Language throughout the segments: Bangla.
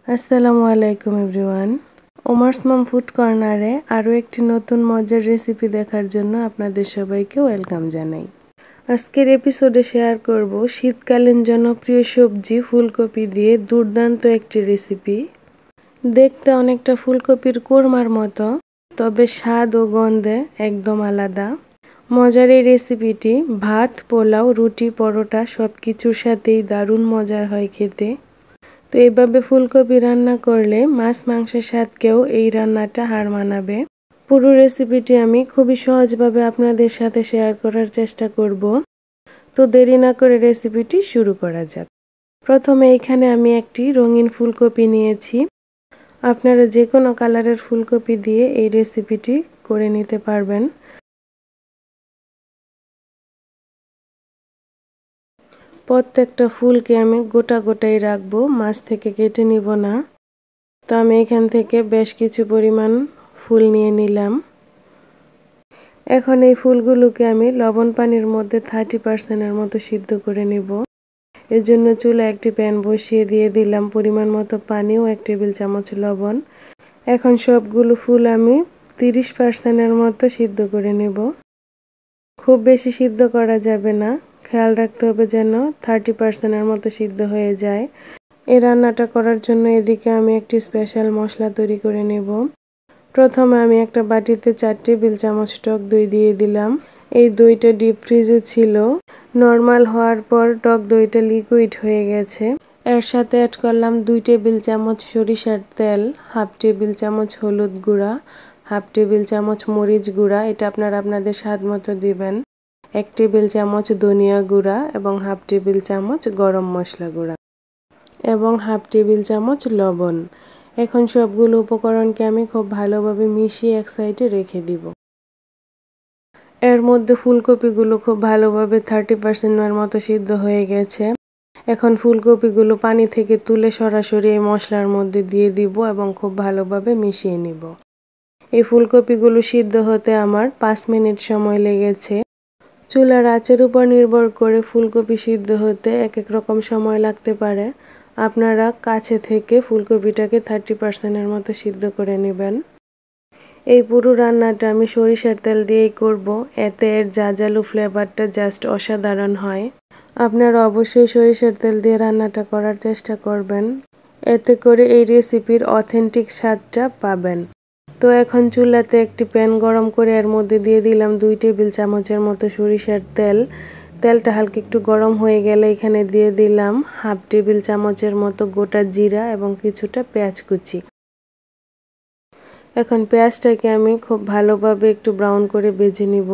আসসালামু আলাইকুম এভরিওয়ান। ওমার্স মম ফুড কর্নারে আরও একটি নতুন মজার রেসিপি দেখার জন্য আপনাদের সবাইকে ওয়েলকাম জানাই। আজকের এপিসোডে শেয়ার করব শীতকালীন জনপ্রিয় সবজি ফুলকপি দিয়ে দুর্দান্ত একটি রেসিপি। দেখতে অনেকটা ফুলকপির কোরমার মতো, তবে স্বাদ ও গন্ধে একদম আলাদা। মজার এই রেসিপিটি ভাত, পোলাও, রুটি, পরোটা সব কিছুর সাথেই দারুণ মজার হয় খেতে। তো এইভাবে ফুলকপি রান্না করলে মাছ মাংসের স্বাদকেও এই রান্নাটা হার মানাবে। পুরো রেসিপিটি আমি খুবই সহজভাবে আপনাদের সাথে শেয়ার করার চেষ্টা করব। তো দেরি না করে রেসিপিটি শুরু করা যাক। প্রথমে এখানে আমি একটি রঙিন ফুলকপি নিয়েছি। আপনারা যে কোনো কালারের ফুলকপি দিয়ে এই রেসিপিটি করে নিতে পারবেন। প্রত্যেকটা ফুলকে আমি গোটাই রাখবো, মাছ থেকে কেটে নিব না। তো আমি এখান থেকে বেশ কিছু পরিমাণ ফুল নিয়ে নিলাম। এখন এই ফুলগুলোকে আমি লবণ পানির মধ্যে 30% মতো সিদ্ধ করে নিব। এর জন্য চুলায় একটি প্যান বসিয়ে দিয়ে দিলাম পরিমাণ মতো পানি ও 1 টেবিল চামচ লবণ। এখন সবগুলো ফুল আমি 30% মতো সিদ্ধ করে নেব। খুব বেশি সিদ্ধ করা যাবে না, খেয়াল রাখতে হবে যেন 30% মতো সিদ্ধ হয়ে যায়। এই রান্নাটা করার জন্য এদিকে আমি একটি স্পেশাল মশলা তৈরি করে নেব। প্রথমে আমি একটা বাটিতে 4 টেবিল চামচ টক দই দিয়ে দিলাম। এই দইটা ডিপ ফ্রিজে ছিল, নরমাল হওয়ার পর টক দইটা লিকুইড হয়ে গেছে। এর সাথে অ্যাড করলাম 2 টেবিল চামচ সরিষার তেল, হাফ টেবিল চামচ হলুদ গুঁড়া, হাফ টেবিল চামচ মরিচ গুঁড়া, এটা আপনারা আপনাদের স্বাদ মতো দিবেন, 1 টেবিল চামচ ধনিয়া গুঁড়া এবং হাফ টেবিল চামচ গরম মশলা গুঁড়া এবং হাফ টেবিল চামচ লবণ। এখন সবগুলো উপকরণকে আমি খুব ভালোভাবে মিশিয়ে এক সাইডে রেখে দিব। এর মধ্যে ফুলকপিগুলো খুব ভালোভাবে 30% মতো সিদ্ধ হয়ে গেছে। এখন ফুলকপিগুলো পানি থেকে তুলে সরাসরি এই মশলার মধ্যে দিয়ে দিব এবং খুব ভালোভাবে মিশিয়ে নিব। এই ফুলকপিগুলো সিদ্ধ হতে আমার 5 মিনিট সময় লেগেছে। চুলার আঁচের উপর নির্ভর করে ফুলকপি সিদ্ধ হতে এক এক রকম সময় লাগতে পারে। আপনারা কাছে থেকে ফুলকপিটাকে 30% মতো সিদ্ধ করে নেবেন। এই পুরো রান্নাটা আমি সরিষার তেল দিয়েই করব, এতে এর ঝাঁঝালো ফ্লেভারটা জাস্ট অসাধারণ হয়। আপনারা অবশ্যই সরিষার তেল দিয়ে রান্নাটা করার চেষ্টা করবেন, এতে করে এই রেসিপির অথেন্টিক স্বাদটা পাবেন। তো এখন চুলাতে একটি প্যান গরম করে এর মধ্যে দিয়ে দিলাম 2 টেবিল চামচের মতো সরিষার তেল। তেলটা হালকা একটু গরম হয়ে গেলে এখানে দিয়ে দিলাম হাফ টেবিল চামচের মতো গোটা জিরা এবং কিছুটা পেঁয়াজ কুচি। এখন পেঁয়াজটাকে আমি খুব ভালোভাবে একটু ব্রাউন করে ভেজে নিব।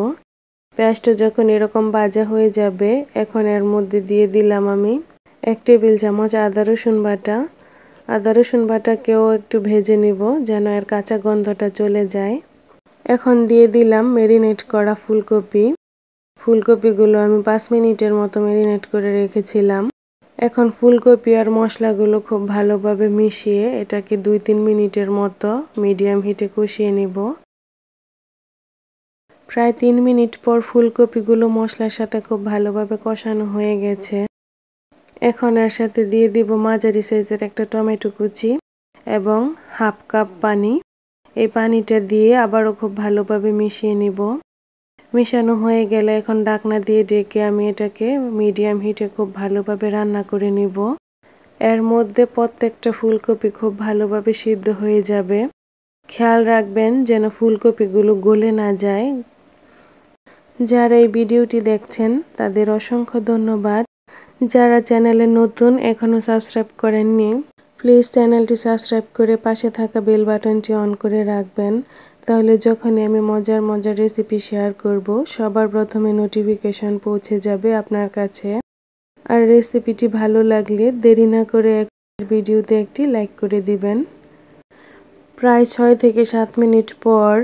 পেঁয়াজটা যখন এরকম ভাজা হয়ে যাবে, এখন এর মধ্যে দিয়ে দিলাম আমি 1 টেবিল চামচ আদা রসুন বাটা। আদা রসুন বাটাকেও একটু ভেজে নিব যেন এর কাঁচা গন্ধটা চলে যায়। এখন দিয়ে দিলাম ম্যারিনেট করা ফুলকপি। ফুলকপিগুলো আমি 5 মিনিটের মতো ম্যারিনেট করে রেখেছিলাম। এখন ফুলকপি আর মশলাগুলো খুব ভালোভাবে মিশিয়ে এটাকে 2-3 মিনিটের মতো মিডিয়াম হিটে কষিয়ে নিব। প্রায় 3 মিনিট পর ফুলকপিগুলো মশলার সাথে খুব ভালোভাবে কষানো হয়ে গেছে। এখন এর সাথে দিয়ে দিব মাঝারি সাইজের একটা টমেটো কুচি এবং হাফ কাপ পানি। এই পানিটা দিয়ে আবারও খুব ভালোভাবে মিশিয়ে নিব। মিশানো হয়ে গেলে এখন ঢাকনা দিয়ে ঢেকে আমি এটাকে মিডিয়াম হিটে খুব ভালোভাবে রান্না করে নিব। এর মধ্যে প্রত্যেকটা ফুলকপি খুব ভালোভাবে সিদ্ধ হয়ে যাবে। খেয়াল রাখবেন যেন ফুলকপিগুলো গলে না যায়। যারা এই ভিডিওটি দেখছেন তাদের অসংখ্য ধন্যবাদ। যারা চ্যানেলে নতুন এখনও সাবস্ক্রাইব করেননি, প্লিজ চ্যানেলটি সাবস্ক্রাইব করে পাশে থাকা বেল বাটনটি অন করে রাখবেন। তাহলে যখনই আমি মজার রেসিপি শেয়ার করব, সবার প্রথমে নোটিফিকেশন পৌঁছে যাবে আপনার কাছে। আর রেসিপিটি ভালো লাগলে দেরি না করে ভিডিওতে একটি লাইক করে দিবেন। প্রায় 6 থেকে 7 মিনিট পর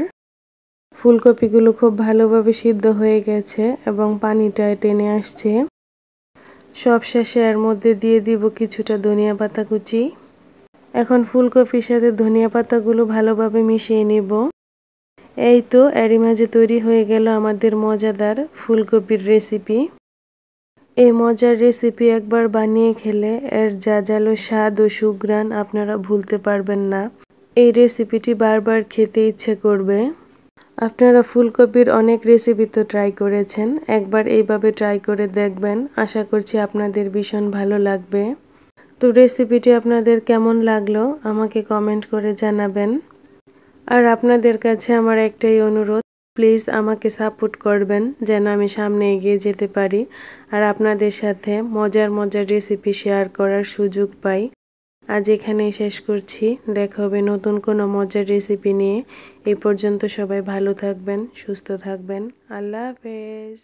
ফুলকপিগুলো খুব ভালোভাবে সিদ্ধ হয়ে গেছে এবং পানিটা টেনে আসছে। সবশেষে এর মধ্যে দিয়ে দিব কিছুটা ধনিয়া পাতা কুচি। এখন ফুলকপির সাথে ধনিয়া পাতাগুলো ভালোভাবে মিশিয়ে নিব। এই তো এরই মাঝে তৈরি হয়ে গেল আমাদের মজাদার ফুলকপির রেসিপি। এই মজার রেসিপি একবার বানিয়ে খেলে এর জাজালো স্বাদ ও সুঘ্রাণ আপনারা ভুলতে পারবেন না। এই রেসিপিটি বারবার খেতে ইচ্ছে করবে। আপনারা ফুলকপির অনেক রেসিপি তো ট্রাই করেছেন, একবার এইভাবে ট্রাই করে দেখবেন। আশা করছি আপনাদের ভীষণ ভালো লাগবে। তো রেসিপিটি আপনাদের কেমন লাগলো আমাকে কমেন্ট করে জানাবেন। আর আপনাদের কাছে আমার একটাই অনুরোধ, প্লিজ আমাকে সাপোর্ট করবেন যেন আমি সামনে এগিয়ে যেতে পারি আর আপনাদের সাথে মজার মজার রেসিপি শেয়ার করার সুযোগ পাই। আজ এখানেই শেষ করছি, দেখা হবে নতুন কোনো মজার রেসিপি নিয়ে। এই পর্যন্ত সবাই ভালো থাকবেন, সুস্থ থাকবেন। আল্লাহ হাফেজ।